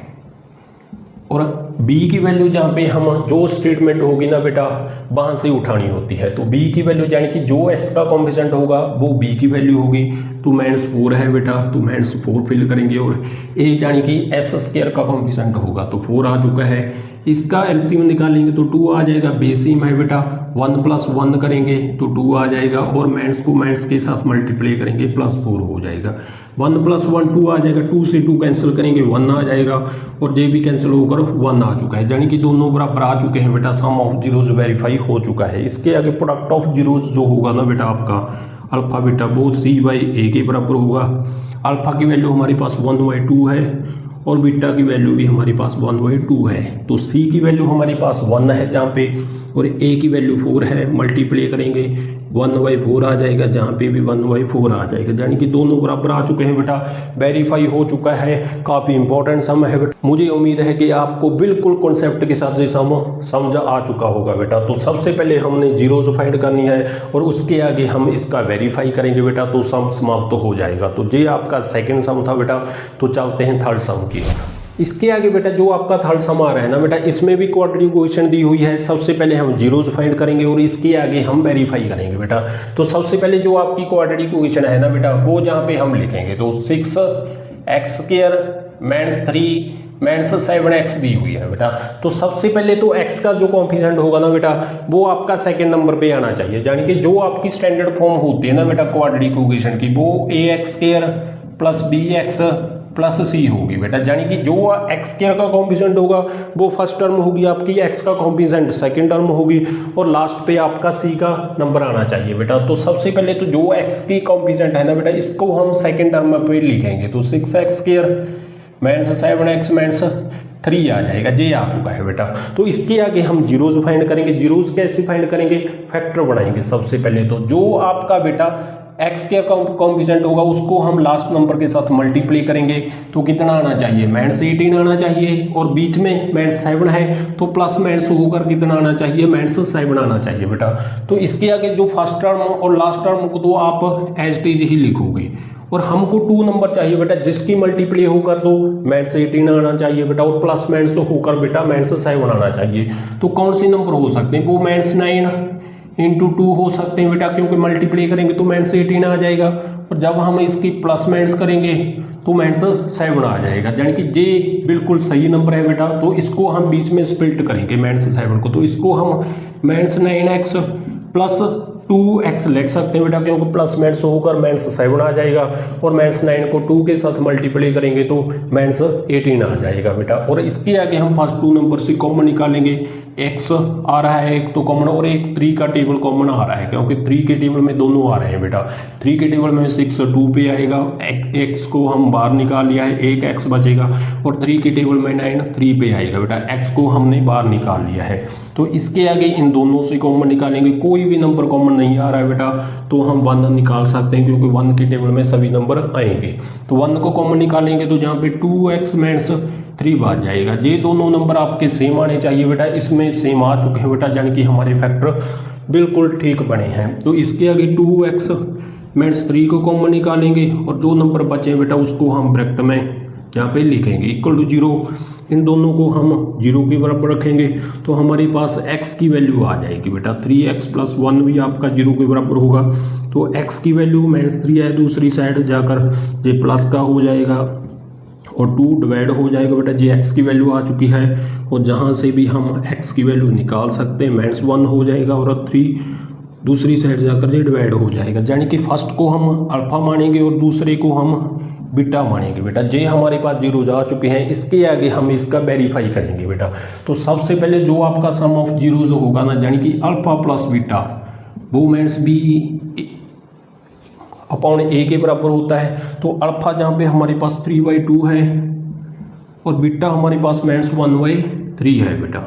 और b की वैल्यू जहाँ पे हम जो स्टेटमेंट होगी ना बेटा वहाँ से उठानी होती है, तो b की वैल्यू यानी कि जो s का कॉम्पिशेंट होगा वो b की वैल्यू होगी। तो -4 है बेटा, तो -4 फिल करेंगे, और a यानी कि s² का कॉम्पिशेंट होगा, तो 4 आ चुका है। इसका एलसीएम निकालेंगे तो 2 आ जाएगा, बेसिम है बेटा, 1 + 1 करेंगे तो 2 आ जाएगा, और माइनस को माइनस के साथ मल्टीप्लाई करेंगे +4 हो जाएगा। 1 + 1 2 आ जाएगा, 2 से 2 कैंसिल करेंगे 1 आ जाएगा, और ये भी कैंसिल होकर 1 आ चुका है, यानी कि दोनों बराबर आ चुके हैं बेटा। सम ऑफ जीरोज वेरीफाई हो चुका है। इसके आगे प्रोडक्ट ऑफ जीरोज जो होगा ना बेटा आपका अल्फा बीटा वो c/a के बराबर होगा। अल्फा की वैल्यू हमारे पास 1/2 है और बीटा की वैल्यू भी हमारे पास 1/2 है। तो c की वैल्यू हमारे पास 1 है जहाँ पे, और a की वैल्यू 4 है, मल्टीप्लाई करेंगे 1/4 आ जाएगा, जहाँ पे भी 1/4 आ जाएगा, यानी कि दोनों बराबर आ चुके हैं बेटा। वेरीफाई हो चुका है, काफ़ी इंपॉर्टेंट सम है बेटा। मुझे उम्मीद है कि आपको बिल्कुल कॉन्सेप्ट के साथ ये सम समझ आ चुका होगा बेटा। तो सबसे पहले हमने जीरोज फाइंड करनी है और उसके आगे हम इसका वेरीफाई करेंगे बेटा, तो सम समाप्त हो जाएगा। तो ये आपका सेकेंड सम था बेटा, तो चलते हैं थर्ड सम की। इसके आगे बेटा जो आपका थर्ड सम आ रहा है ना बेटा, इसमें भी क्वाड्रेटिक इक्वेशन दी हुई है। सबसे पहले हम जीरोज फाइंड करेंगे और इसके आगे हम वेरीफाई करेंगे बेटा। तो सबसे पहले जो आपकी क्वाड्रेटिक इक्वेशन है ना बेटा, वो जहाँ पे हम लिखेंगे तो 6x² - 3 - 7x दी हुई है बेटा। तो सबसे पहले तो x का जो कॉम्पिशेंट होगा ना बेटा वो आपका सेकंड नंबर पे आना चाहिए, यानी कि जो आपकी स्टैंडर्ड फॉर्म होती है ना बेटा क्वाड्रेटिक इक्वेशन की, वो ax² + bx + c होगी बेटा, यानी कि जो x² का कॉम्पिशेंट होगा वो फर्स्ट टर्म होगी आपकी, x का कॉम्पिशेंट सेकंड टर्म होगी, और लास्ट पे आपका c का नंबर आना चाहिए बेटा। तो सबसे पहले तो जो x की कॉम्पिशेंट है ना बेटा इसको हम सेकंड टर्म पे लिखेंगे, तो 6x² - 7x - 3 आ जाएगा, ये आ चुका है बेटा। तो इसके आगे हम जीरोज फाइंड करेंगे। जीरोज कैसे फाइंड करेंगे, फैक्टर बनाएंगे। सबसे पहले तो जो आपका बेटा x² कॉम्पिशेंट होगा उसको हम लास्ट नंबर के साथ मल्टीप्लाई करेंगे, तो कितना आना चाहिए, -18 आना चाहिए, और बीच में -7 है तो प्लस माइनस होकर कितना आना चाहिए, -7 आना चाहिए बेटा। तो इसके आगे जो फर्स्ट टर्म और लास्ट टर्म को तो आप एज इट इज ही लिखोगे, और हमको 2 नंबर चाहिए बेटा जिसकी मल्टीप्लाई होकर तो -18 आना चाहिए बेटा, और प्लस माइनस होकर बेटा -7 आना चाहिए। तो कौन से नंबर हो सकते हैं, वो -9 × 2 हो सकते हैं बेटा, क्योंकि मल्टीप्लाई करेंगे तो -18 आ जाएगा, और जब हम इसकी प्लस माइनस करेंगे तो -7 आ जाएगा, यानी कि ये बिल्कुल सही नंबर है बेटा। तो इसको हम बीच में स्प्लिट करेंगे -7 को, तो इसको हम -9x + 2x लिख सकते हैं बेटा, क्योंकि प्लस माइनस होकर -7 आ जाएगा, और -9 को 2 के साथ मल्टीप्लाई करेंगे तो -18 आ जाएगा बेटा। और इसके आगे हम फर्स्ट 2 नंबर से कॉमन निकालेंगे। x आ रहा है एक तो कॉमन, और एक 3 का टेबल कॉमन आ रहा है, क्योंकि 3 के टेबल में दोनों आ रहे हैं बेटा। 3 के टेबल में 6 2 पे आएगा, x को हम बाहर निकाल लिया है, एक x बचेगा, और 3 के टेबल में 9 3 पे आएगा बेटा, x को हमने बाहर निकाल लिया है। तो इसके आगे इन दोनों से कॉमन निकालेंगे, कोई भी नंबर कॉमन नहीं आ रहा है बेटा तो हम 1 निकाल सकते हैं, क्योंकि 1 के टेबल में सभी नंबर आएंगे। तो 1 को कॉमन निकालेंगे तो जहाँ पे 2x - 3 बच जाएगा। ये दोनों नंबर आपके सेम आने चाहिए बेटा, इसमें सेम आ चुके हैं बेटा, यानी कि हमारे फैक्टर बिल्कुल ठीक बने हैं। तो इसके आगे 2x - 3 को कॉमन निकालेंगे, और जो नंबर बचे बेटा उसको हम ब्रैकेट में यहाँ पे लिखेंगे इक्वल टू 0। इन दोनों को हम 0 के बराबर रखेंगे तो हमारे पास x की वैल्यू आ जाएगी बेटा 3x + 1 भी आपका 0 के बराबर होगा। तो x की वैल्यू -3 है, दूसरी साइड जाकर ये प्लस का हो जाएगा और 2 डिवाइड हो जाएगा बेटा। ये x की वैल्यू आ चुकी है और जहाँ से भी हम x की वैल्यू निकाल सकते हैं -1 हो जाएगा और 3 दूसरी साइड जाकर ये डिवाइड हो जाएगा। यानी कि फर्स्ट को हम अल्फा मानेंगे और दूसरे को हम बीटा मानेंगे बेटा। जे हमारे पास 0 आ चुके हैं, इसके आगे हम इसका वेरीफाई करेंगे बेटा। तो सबसे पहले जो आपका सम ऑफ जीरोज होगा ना, यानी कि अल्फा प्लस बीटा, वो मीन्स बी अपॉन ए के बराबर होता है। तो अल्फा जहाँ पे हमारे पास 3/2 है और बीटा हमारे पास मीन्स 1/3 है बेटा।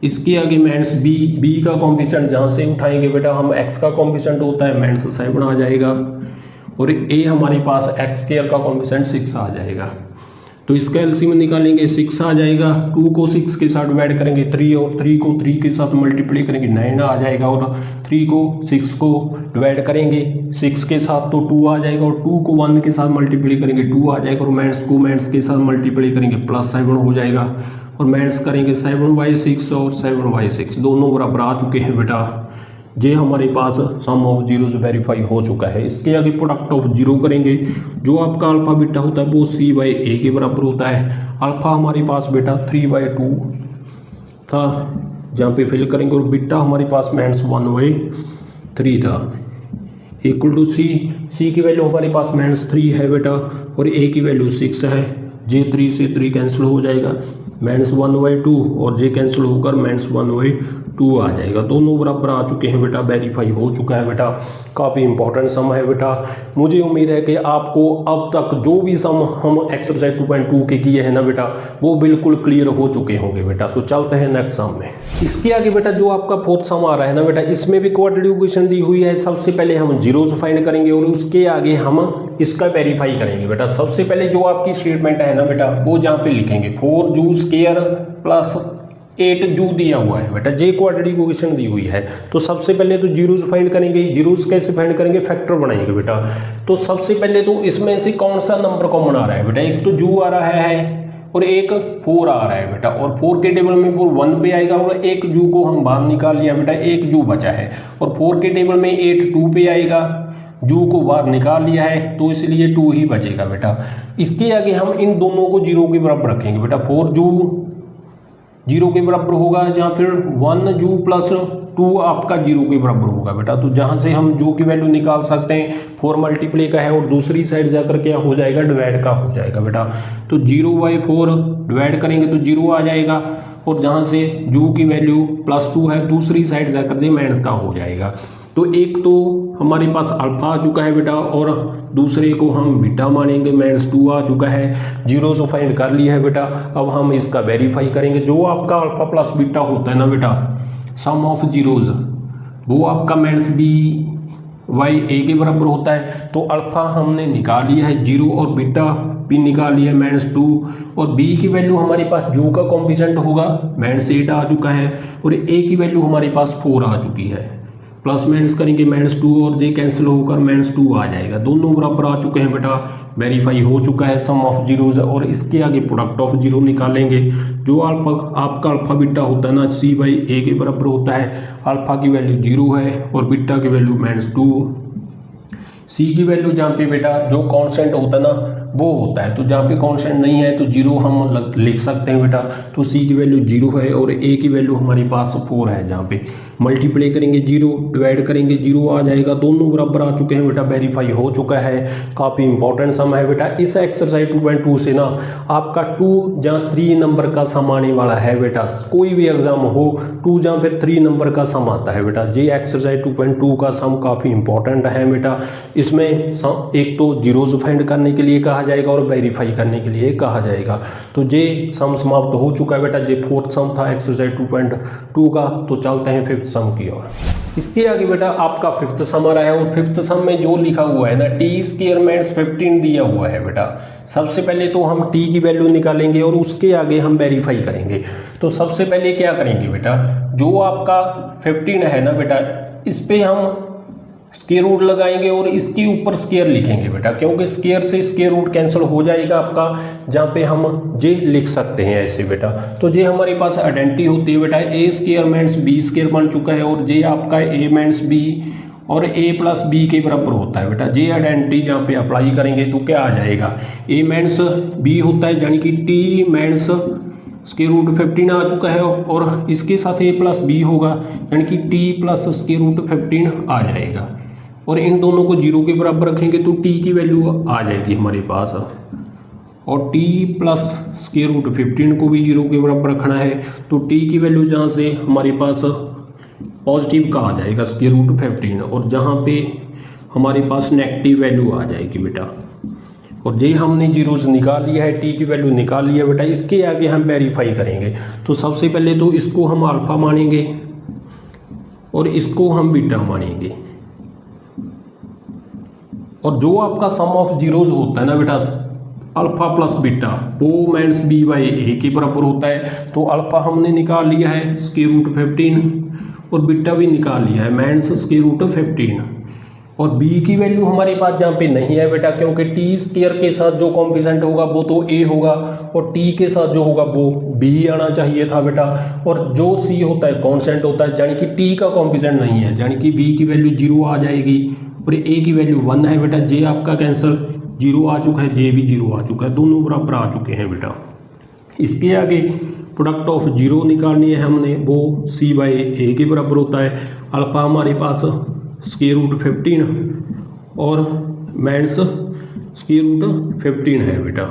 इसके आगे मीन्स बी का कॉम्पिशेंट जहाँ से उठाएंगे बेटा हम x का कॉम्पिशेंट होता है मीन्स 7 आ जाएगा और ए हमारे पास x² का कॉम्पिशेंट 6 आ जाएगा। तो इसका एलसीएम निकालेंगे 6 आ जाएगा, 2 को 6 के साथ डिवाइड करेंगे 3 और 3 को 3 के साथ मल्टीप्लाई करेंगे 9 आ जाएगा और 3 को 6 को डिवाइड करेंगे 6 के साथ तो 2 आ जाएगा और 2 को 1 के साथ मल्टीप्लाई करेंगे 2 आ जाएगा और माइनस को माइनस के साथ मल्टीप्लाई करेंगे +7 हो जाएगा और माइनस करेंगे 7/6 और 7/6 दोनों बराबर आ चुके हैं बेटा। ये हमारे पास सम ऑफ जीरोज वेरीफाई हो चुका है। इसके आगे प्रोडक्ट ऑफ जीरो करेंगे। जो आपका अल्फा बीटा होता है वो c/a के बराबर होता है। अल्फा हमारे पास बेटा 3/2 था, जहाँ पे फिल करेंगे और बीटा हमारे पास -1/3 था इक्वल टू c की वैल्यू हमारे पास -3 है बेटा और a की वैल्यू 6 है। जे 3 से 3 कैंसिल हो जाएगा -1/2 और जे कैंसिल होकर -1/2 आ जाएगा। दोनों बराबर आ चुके हैं बेटा, वेरीफाई हो चुका है बेटा। काफ़ी इंपॉर्टेंट सम है बेटा। मुझे उम्मीद है कि आपको अब तक जो भी सम हम एक्सरसाइज 2.2 के किए हैं ना बेटा, वो बिल्कुल क्लियर हो चुके होंगे बेटा। तो चलते हैं नेक्स्ट सम में। इसके आगे बेटा जो आपका फोर्थ सम आ रहा है ना बेटा, इसमें भी क्वाड्रेटिक इक्वेशन दी हुई है। सबसे पहले हम जीरोज फाइंड करेंगे और उसके आगे हम इसका वेरीफाई करेंगे बेटा। सबसे पहले जो आपकी स्टेटमेंट है ना बेटा, वो जहाँ पे लिखेंगे 4u² + 8u दिया हुआ है बेटा। जे क्वाड्रेटिक इक्वेशन दी हुई है। तो सबसे पहले तो जीरोज फाइंड करेंगे। जीरोज कैसे फाइंड करेंगे? फैक्टर बनाएंगे बेटा। तो सबसे पहले तो इसमें से कौन सा नंबर कॉमन आ रहा है बेटा? एक तो जू आ रहा है और एक 4 आ रहा है बेटा और 4 के टेबल में 4 1 पे आएगा और एक जू को हम बाहर निकाल लिया बेटा, एक जू बचा है और 4 के टेबल में 8 2 पे आएगा, जू को बाहर निकाल लिया है तो इसलिए 2 ही बचेगा बेटा। इसके आगे हम इन दोनों को 0 के बराबर रखेंगे बेटा। 4u 0 के बराबर होगा, जहाँ फिर 1u + 2 आपका 0 के बराबर होगा बेटा। तो जहाँ से हम जू की वैल्यू निकाल सकते हैं 4 मल्टीप्लाई का है और दूसरी साइड जाकर क्या हो जाएगा? डिवाइड का हो जाएगा बेटा। तो 0/4 डिवाइड करेंगे तो 0 आ जाएगा और जहाँ से जू की वैल्यू +2 है दूसरी साइड जाकर से माइनस का हो जाएगा। तो एक तो हमारे पास अल्फा आ चुका है बेटा और दूसरे को हम बीटा मानेंगे, -2 आ चुका है। जीरोज फाइंड कर लिया है बेटा। अब हम इसका वेरीफाई करेंगे। जो आपका अल्फा प्लस बीटा होता है ना बेटा, सम ऑफ जीरोज, वो आपका b/a के बराबर होता है। तो अल्फा हमने निकाल लिया है 0 और बीटा भी निकाल लिया है -2 और b की वैल्यू हमारे पास जू का कॉम्पिशेंट होगा -8 आ चुका है और a की वैल्यू हमारे पास 4 आ चुकी है। प्लस माइनस करेंगे -2 और जे कैंसिल होकर -2 आ जाएगा। दोनों बराबर आ चुके हैं बेटा, वेरीफाई हो चुका है सम ऑफ जीरोज। और इसके आगे प्रोडक्ट ऑफ जीरो निकालेंगे। जो आपका अल्फा बीटा होता है ना, c/a के बराबर होता है। अल्फा की वैल्यू 0 है और बीटा की वैल्यू -2। सी की वैल्यू जहाँ पे बेटा जो कांस्टेंट होता है ना वो होता है, तो जहाँ पे कांस्टेंट नहीं है तो 0 हम लिख सकते हैं बेटा। तो सी की वैल्यू 0 है और ए की वैल्यू हमारे पास 4 है। जहाँ पे मल्टीप्लाई करेंगे 0 डिवाइड करेंगे 0 आ जाएगा। दोनों बराबर आ चुके हैं बेटा, वेरीफाई हो चुका है। काफ़ी इंपॉर्टेंट सम है बेटा। इस एक्सरसाइज 2.2 से ना आपका 2 जहाँ 3 नंबर का सम आने वाला है बेटा। कोई भी एग्जाम हो 2 जहाँ फिर 3 नंबर का सम आता है बेटा। ये एक्सरसाइज 2.2 का सम काफ़ी इंपॉर्टेंट है बेटा। इसमें एक तो जीरोज फाइंड करने के लिए कहा जाएगा और वेरीफाई करने के लिए कहा जाएगा। तो ये सम समाप्त हो चुका है बेटा। ये फोर्थ सम था एक्सरसाइज 2.2 का। तो चलते हैं फिफ्थ सम की ओर। इसके आगे बेटा आपका फिफ्थ सम आ रहा है और फिफ्थ सम में जो लिखा हुआ है ना, t² - 15 दिया हुआ है बेटा। सबसे पहले तो हम t की वैल्यू निकालेंगे और उसके आगे हम वेरीफाई करेंगे। तो सबसे पहले क्या करेंगे बेटा, जो आपका 15 है ना बेटा, इस पे हम स्क्वायर रूट लगाएंगे और इसके ऊपर स्क्वायर लिखेंगे बेटा, क्योंकि स्क्वायर से स्क्वायर रूट कैंसिल हो जाएगा आपका, जहाँ पे हम जे लिख सकते हैं ऐसे बेटा। तो जे हमारे पास आइडेंटिटी होती है बेटा, ए स्क्वायर माइनस बी स्क्वायर बन चुका है और जे आपका ए माइनस बी और ए प्लस बी के बराबर होता है बेटा। जे आइडेंटिटी जहाँ पे अप्लाई करेंगे तो क्या आ जाएगा, ए माइनस बी होता है, यानी कि टी माइनस स्क्वायर रूट 15 आ चुका है और इसके साथ ए प्लस बी होगा, यानी कि टी प्लस स्क्वायर रूट 15 आ जाएगा। और इन दोनों को जीरो के बराबर रखेंगे तो टी की वैल्यू आ जाएगी हमारे पास, और टी प्लस स्क्वायर रूट 15 को भी जीरो के बराबर रखना है तो टी की वैल्यू जहाँ से हमारे पास पॉजिटिव का आ जाएगा स्क्वायर रूट 15, और जहाँ पे हमारे पास नेगेटिव वैल्यू आ जाएगी बेटा। और जे हमने जीरोज निकाल लिया है, टी की वैल्यू निकाल लिया बेटा, इसके आगे हम वेरीफाई करेंगे। तो सबसे पहले तो इसको हम अल्फा मानेंगे और इसको हम बीटा मानेंगे, और जो आपका सम ऑफ जीरोज होता है ना बेटा, अल्फा प्लस बीटा ओ माइनस बी बाई ए के बराबर होता है। तो अल्फा हमने निकाल लिया है स्क्वायर रूट 15 और बीटा भी निकाल लिया है माइनस स्क्वायर रूट 15, और बी की वैल्यू हमारे पास जहाँ पे नहीं है बेटा, क्योंकि टी स्क्वायर के साथ जो कॉम्पिजेंट होगा वो तो ए होगा और टी के साथ जो होगा वो बी आना चाहिए था बेटा। और जो सी होता है कॉन्स्टेंट होता है, यानी कि टी का कॉम्पिजेंट नहीं है, यानी कि बी की वैल्यू जीरो आ जाएगी और ए की वैल्यू 1 है बेटा। जे आपका कैंसिल, जीरो आ चुका है, जे भी जीरो आ चुका है, दोनों बराबर आ चुके हैं बेटा। इसके आगे प्रोडक्ट ऑफ जीरो निकालनी है हमने, वो सी बाई ए के बराबर होता है। अल्फा हमारे पास स्क्वायर रूट 15 और माइनस स्क्वायर रूट 15 है बेटा,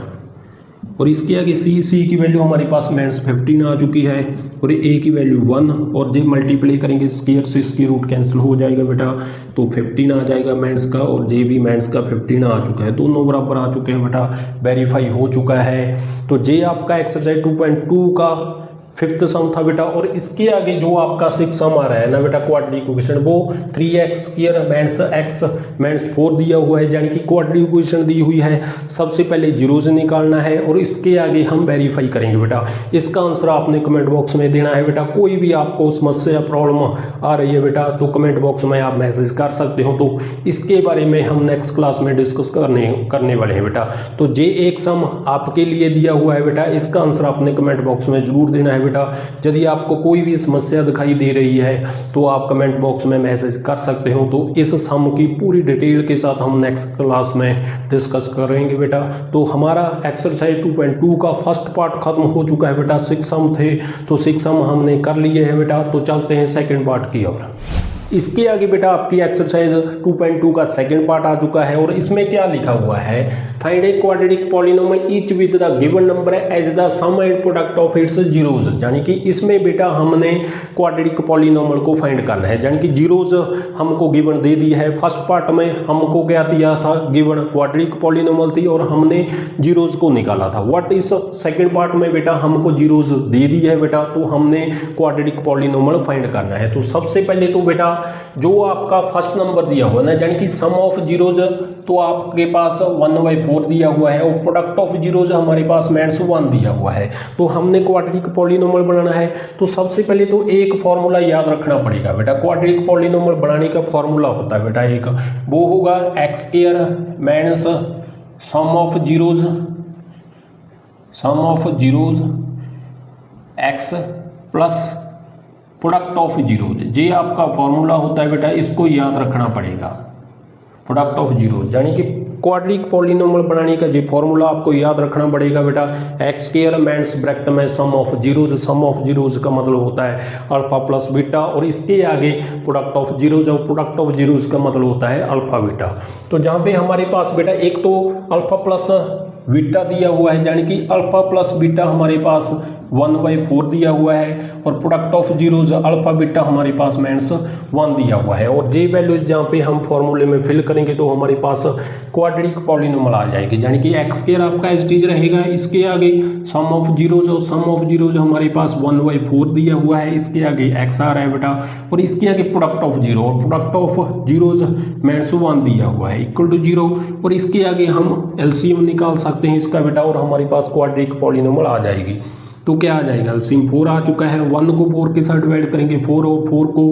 और इसके आगे सी की वैल्यू हमारे पास माइनस 15 आ चुकी है और ए की वैल्यू 1, और जब मल्टीप्लाई करेंगे स्क्वायर से स्क्वायर रूट कैंसिल हो जाएगा बेटा, तो 15 आ जाएगा माइनस का, और जे भी माइनस का 15 आ चुका है, दोनों बराबर आ चुके हैं बेटा, वेरीफाई हो चुका है। तो जे आपका एक्सरसाइज 2.2 का 5th सम था बेटा, और इसके आगे जो आपका 6th सम आ रहा है ना बेटा क्वाड्रेटिक इक्वेशन, वो 3x square minus x minus 4 दिया हुआ है, यानी कि क्वाड्रेटिक इक्वेशन दी हुई है। सबसे पहले जीरोज निकालना है और इसके आगे हम वेरीफाई करेंगे बेटा। इसका आंसर आपने कमेंट बॉक्स में देना है बेटा। कोई भी आपको समस्या प्रॉब्लम आ रही है बेटा तो कमेंट बॉक्स में आप मैसेज कर सकते हो, तो इसके बारे में हम नेक्स्ट क्लास में डिस्कस करने वाले हैं बेटा। तो जे एक सम आपके लिए दिया हुआ है बेटा, इसका आंसर आपने कमेंट बॉक्स में जरूर देना है बेटा। यदि आपको कोई भी समस्या दिखाई दे रही है तो आप कमेंट बॉक्स में मैसेज कर सकते हो, तो इस सम की पूरी डिटेल के साथ हम नेक्स्ट क्लास में डिस्कस करेंगे बेटा। तो हमारा एक्सरसाइज 2.2 का फर्स्ट पार्ट खत्म हो चुका है बेटा। 6 सम थे तो 6 सम हमने कर लिए हैं बेटा, तो चलते हैं सेकंड पार्ट की ओर। इसके आगे बेटा आपकी एक्सरसाइज 2.2 का सेकंड पार्ट आ चुका है, और इसमें क्या लिखा हुआ है, find a quadratic polynomial each with the given number as the sum and product of its zeros. यानी कि इसमें बेटा हमने क्वाड्रेटिक पॉलिनोमियल को फाइंड करना है, यानी कि जीरोज हमको गिवन दे दी है। फर्स्ट पार्ट में हमको क्या दिया था, गिवन क्वाड्रेटिक पॉलिनोमियल थी और हमने जीरोज को निकाला था। व्हाट इस सेकंड पार्ट में बेटा हमको जीरोज दे दी है बेटा, तो हमने क्वाड्रेटिक पॉलिनोमियल फाइंड करना है। तो सबसे पहले तो बेटा जो आपका फर्स्ट नंबर दिया हुआ है ना, यानी कि सम ऑफ जीरोज तो आपके पास 1/4 दिया हुआ है, और प्रोडक्ट ऑफ जीरोज हमारे पास -1 दिया हुआ है। तो हमने क्वाड्रेटिक पॉलिनोमियल बनाना है, तो सबसे पहले तो एक फॉर्मूला याद रखना पड़ेगा बेटा। क्वाड्रेटिक पॉलिनोमियल बनाने का फॉर्मूला होता है बेटा एक, वो होगा x² minus sum of zeros x plus product of zeros. ये आपका फॉर्मूला होता है बेटा, इसको याद रखना पड़ेगा। प्रोडक्ट ऑफ जीरोज यानी कि क्वाड्रेटिक पॉलिनोमियल बनाने का ये फॉर्मूला आपको याद रखना पड़ेगा बेटा। x² माइनस ब्रैकेट में सम ऑफ जीरोज का मतलब होता है अल्फा प्लस बीटा, और इसके आगे प्रोडक्ट ऑफ जीरोज, और प्रोडक्ट ऑफ जीरोज का मतलब होता है अल्फा बीटा। तो जहाँ पे हमारे पास बेटा एक तो अल्फा प्लस बीटा दिया हुआ है, यानी कि अल्फा प्लस बीटा हमारे पास 1/4 दिया हुआ है, और product of zeros alpha beta हमारे पास -1 दिया हुआ है। और जे वैल्यूज जहाँ पे हम फॉर्मूले में फिल करेंगे तो हमारे पास क्वाड्रेटिक पॉलिनोमियल आ जाएगी, यानी कि x² आपका एज इट इज रहेगा। इसके आगे सम ऑफ जीरोज, और सम ऑफ जीरोज हमारे पास 1/4 दिया हुआ है, इसके आगे x आ रहा है बेटा, और इसके आगे प्रोडक्ट ऑफ जीरो, और प्रोडक्ट ऑफ जीरोज -1 दिया हुआ है इक्वल टू 0, और इसके आगे हम एलसीएम निकाल सकते हैं इसका बेटा, और हमारे पास क्वाड्रेटिक पॉलिनोमियल आ जाएगी। तो क्या आ जाएगा एलसीएम 4 आ चुका है। 1 को 4 के साथ डिवाइड करेंगे 4 और 4 को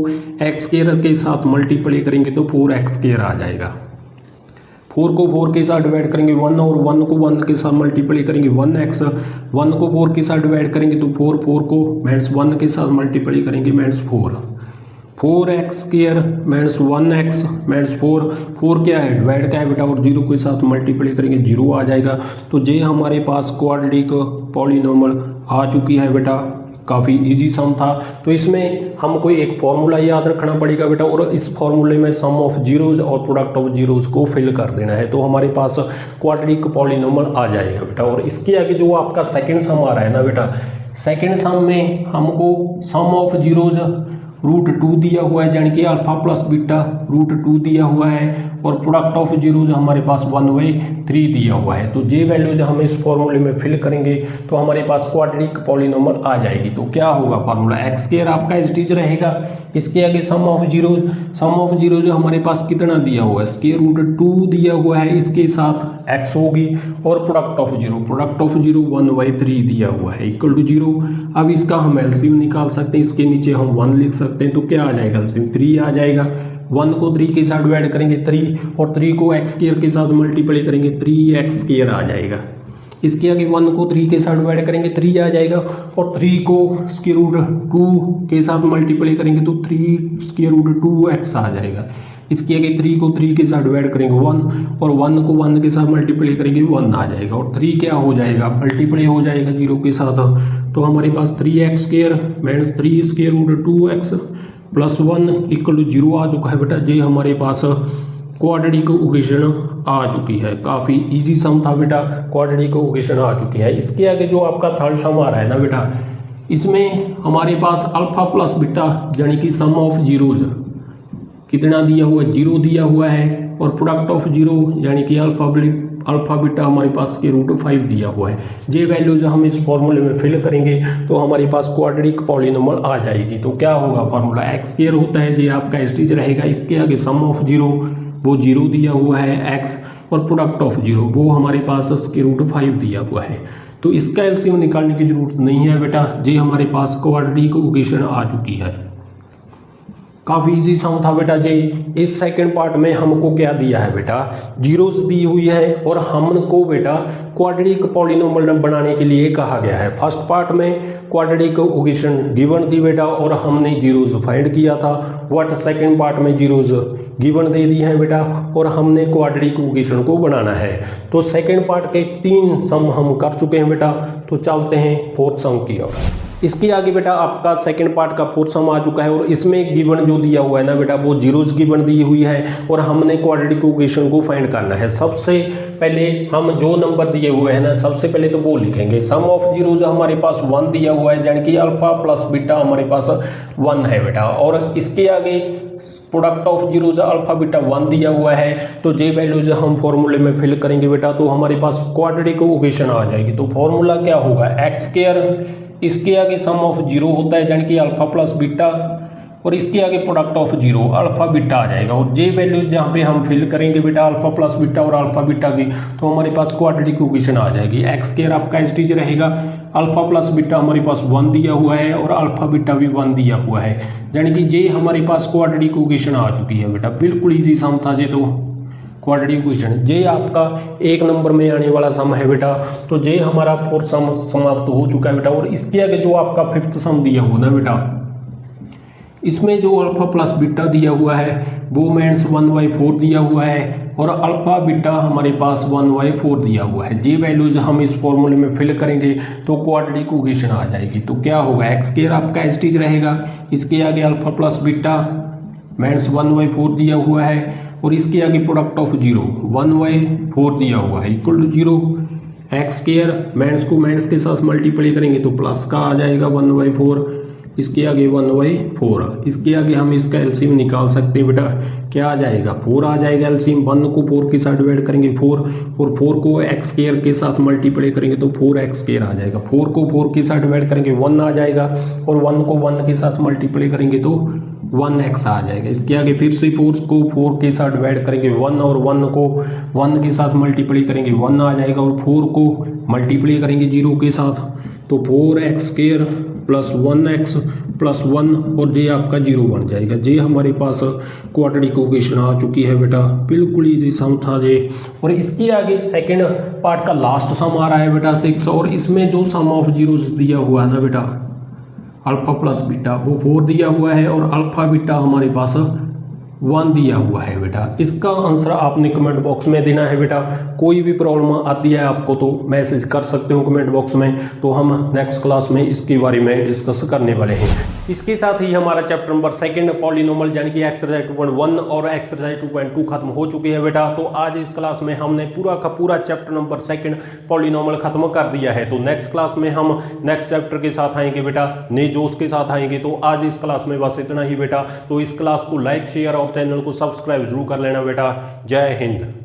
एक्स स्क्वायर के साथ मल्टीप्लाई करेंगे तो 4x स्क्वायर आ जाएगा। 4 को 4 के साथ डिवाइड करेंगे 1 और 1 को 1 के साथ मल्टीप्लाई करेंगे 1x। 1 को 4 के साथ डिवाइड करेंगे तो 4 को माइनस 1 के साथ मल्टीप्लाई करेंगे minus 4x square minus 1x minus 4 क्या है डिवाइड का है बेटा और 0 के साथ मल्टीप्लाई करेंगे 0 आ जाएगा। तो ये हमारे पास क्वाड्रेटिक पॉलीनोमियल आ चुकी है बेटा। काफ़ी इजी सम था। तो इसमें हमको एक फॉर्मूला याद रखना पड़ेगा बेटा और इस फॉर्मूले में सम ऑफ जीरोज और प्रोडक्ट ऑफ जीरोज को फिल कर देना है तो हमारे पास क्वाड्रेटिक पॉलीनोमियल आ जाएगा बेटा। और इसके आगे जो आपका सेकंड सम आ रहा है ना बेटा, सेकंड सम में हमको सम ऑफ जीरोज √2 दिया हुआ है यानी कि अल्फा प्लस बीटा √2 दिया हुआ है और प्रोडक्ट ऑफ जीरोज हमारे पास 1/3 दिया हुआ है। तो ये वैल्यूज हम इस फॉर्मूले में फिल करेंगे तो हमारे पास क्वाड्रेटिक पॉलीनोमियल आ जाएगी। तो क्या होगा फार्मूला एक्स स्क्वायर आपका एज इट इज रहेगा। इसके आगे सम ऑफ जीरोज हमारे पास कितना दिया हुआ है स्क्वायर √2 दिया हुआ है, इसके साथ एक्स होगी और प्रोडक्ट ऑफ जीरो 1/3 दिया हुआ है इक्वल टू 0। अब इसका हम एलसीएम निकाल सकते हैं, इसके नीचे हम 1 लिख सकते हैं तो क्या आ जाएगा एलसीएम 3 आ जाएगा। 1 को 3 के साथ डिवाइड करेंगे 3 और 3 को एक्स स्क्वायर के साथ मल्टीप्लाई करेंगे 3x स्क्वायर आ जाएगा। इसके आगे 1 को 3 के साथ डिवाइड करेंगे 3 आ जाएगा और 3 को √2 के साथ मल्टीप्लाई करेंगे तो 3 √2x आ जाएगा। इसके आगे 3 को 3 के साथ डिवाइड करेंगे 1 और 1 को 1 के साथ मल्टीप्लाई करेंगे 1 आ जाएगा और 3 क्या हो जाएगा मल्टीप्लाई हो जाएगा 0 के साथ तो हमारे पास 3x square minus 3 square √2x plus 1 equal to 0 आ चुका है बेटा। ये हमारे पास क्वाड्रेटिक इक्वेशन आ चुकी है। काफ़ी इजी सम था बेटा, क्वाड्रेटिक इक्वेशन आ चुकी है। इसके आगे जो आपका थर्ड सम आ रहा है ना बेटा, इसमें हमारे पास अल्फा प्लस बीटा यानी कि सम ऑफ जीरोज कितना दिया हुआ है 0 दिया हुआ है और प्रोडक्ट ऑफ जीरो यानी कि अल्फा बीटा हमारे पास के √5 दिया हुआ है। ये वैल्यूज हम इस फॉर्मूले में फिल करेंगे तो हमारे पास क्वाड्रेटिक पॉलीनोमियल आ जाएगी। तो क्या होगा फार्मूला एक्स स्क्वायर होता है ये आपका एस्टीज रहेगा। इसके आगे सम ऑफ जीरो वो 0 दिया हुआ है एक्स और प्रोडक्ट ऑफ जीरो वो हमारे पास के √5 दिया हुआ है। तो इसका एलसीएम निकालने की जरूरत नहीं है बेटा, ये हमारे पास क्वाड्रेटिक इक्वेशन आ चुकी है। काफ़ी इजी सम था बेटा जी। इस सेकंड पार्ट में हमको क्या दिया है बेटा, जीरोस दी हुई है और हमको बेटा क्वाड्रेटिक पॉलीनोमियल बनाने के लिए कहा गया है। फर्स्ट पार्ट में क्वाड्रेटिक इक्वेशन गिवन थी बेटा और हमने जीरोस फाइंड किया था। व्हाट सेकंड पार्ट में जीरोस गिवन दे दी है बेटा और हमने क्वाड्रेटिक इक्वेशन को बनाना है। तो सेकंड पार्ट के 3 सम हम कर चुके हैं बेटा। तो चलते हैं फोर्थ सम की ओर। इसके आगे बेटा आपका सेकंड पार्ट का फोर्थ सम आ चुका है और इसमें गिवन जो दिया हुआ है ना बेटा वो जीरोस गिवन दी हुई है और हमने क्वाड्रेटिक इक्वेशन को फाइंड करना है। सबसे पहले हम जो नंबर दिए हुए हैं ना सबसे पहले तो वो लिखेंगे। सम ऑफ जीरोस हमारे पास 1 दिया हुआ है यानी कि अल्फा प्लस बीटा हमारे पास 1 है बेटा और इसके आगे product of zeros alpha beta 1 दिया हुआ है। तो ये वैल्यूज हम फॉर्मूले में फिल करेंगे बेटा तो हमारे पास क्वाड्रेटिक इक्वेशन आ जाएगी। तो फॉर्मूला क्या होगा एक्स स्क्वायर, इसके आगे सम ऑफ जीरो होता है यानी कि अल्फा प्लस बीटा और इसके आगे product of zero alpha beta आ जाएगा और ये वैल्यूज जहाँ पे हम फिल करेंगे बेटा अल्फा प्लस बीटा और अल्फा बीटा की तो हमारे पास क्वाड्रेटिक इक्वेशन आ जाएगी। एक्स स्क्वायर आपका एस्टीज रहेगा, अल्फा प्लस बीटा हमारे पास 1 दिया हुआ है और अल्फा बीटा भी 1 दिया हुआ है यानी कि ये हमारे पास क्वाड्रेटिक इक्वेशन आ चुकी है बेटा। बिल्कुल ईजी सम था ये तो क्वाड्रेटिक इक्वेशन। ये आपका 1 नंबर में आने वाला सम है बेटा। तो ये हमारा फोर्थ सम समाप्त हो चुका है बेटा और इसके आगे जो आपका फिफ्थ सम दिया हुआ ना बेटा, इसमें जो अल्फा प्लस बीटा दिया हुआ है वो माइनस 1/4 दिया हुआ है और अल्फा बीटा हमारे पास 1/4 दिया हुआ है। ये वैल्यूज हम इस फॉर्मूले में फिल करेंगे तो क्वाड्रेटिक इक्वेशन आ जाएगी। तो क्या होगा एक्स स्क्वायर आपका एस्टीज रहेगा, इसके आगे अल्फा प्लस बीटा माइनस 1/4 दिया हुआ है और इसके आगे प्रोडक्ट ऑफ जीरो 1/4 दिया हुआ है equal to 0। X square minus को माइनस के साथ मल्टीप्लाई करेंगे तो प्लस का आ जाएगा 1/4, इसके आगे 1/4, इसके आगे हम इसका एलसीएम निकाल सकते हैं बेटा। क्या आ जाएगा 4 आ जाएगा एलसीएम। 1 को 4 के साथ डिवाइड करेंगे 4 और 4 को एक्स स्क्वायर के साथ मल्टीप्लाई करेंगे तो 4x स्क्वायर आ जाएगा। 4 को 4 के साथ डिवाइड करेंगे 1 आ जाएगा और 1 को 1 के साथ मल्टीप्लाई करेंगे तो 1x आ जाएगा। इसके आगे फिर से 4 को 4 के साथ डिवाइड करेंगे 1 और 1 को 1 के साथ मल्टीप्लाई करेंगे 1 आ जाएगा और 4 को मल्टीप्लाई करेंगे 0 के साथ तो 4x² प्लस 1x प्लस 1 और ये आपका 0 बन जाएगा। ये हमारे पास क्वाड्रेटिक इक्वेशन आ चुकी है बेटा, बिल्कुल इजी सम था ये। और इसके आगे सेकंड पार्ट का लास्ट सम आ रहा है बेटा 6, और इसमें जो सम ऑफ जीरोस दिया हुआ है ना बेटा अल्फा प्लस बीटा वो 4 दिया हुआ है, और अल्फा बीटा हमारे पास 1 दिया हुआ है बेटा। इसका आंसर आपने कमेंट बॉक्स में देना है बेटा। कोई भी प्रॉब्लम आती है आपको तो मैसेज कर सकते हो कमेंट बॉक्स में, तो हम नेक्स्ट क्लास में इसके बारे में डिस्कस करने वाले हैं। इसके साथ ही हमारा चैप्टर नंबर 2 पॉलिनोमियल यानी कि एक्सरसाइज 2.1 और एक्सरसाइज 2.2 खत्म हो चुकी है बेटा। तो आज इस क्लास में हमने पूरा का पूरा चैप्टर नंबर 2 पॉलिनोमियल खत्म कर दिया है। तो नेक्स्ट क्लास में हम नेक्स्ट चैप्टर के साथ आएंगे बेटा, नए जोश के साथ आएंगे। तो आज इस क्लास में बस इतना ही बेटा। तो इस क्लास को लाइक शेयर और चैनल को सब्सक्राइब जरूर कर लेना बेटा। जय हिंद।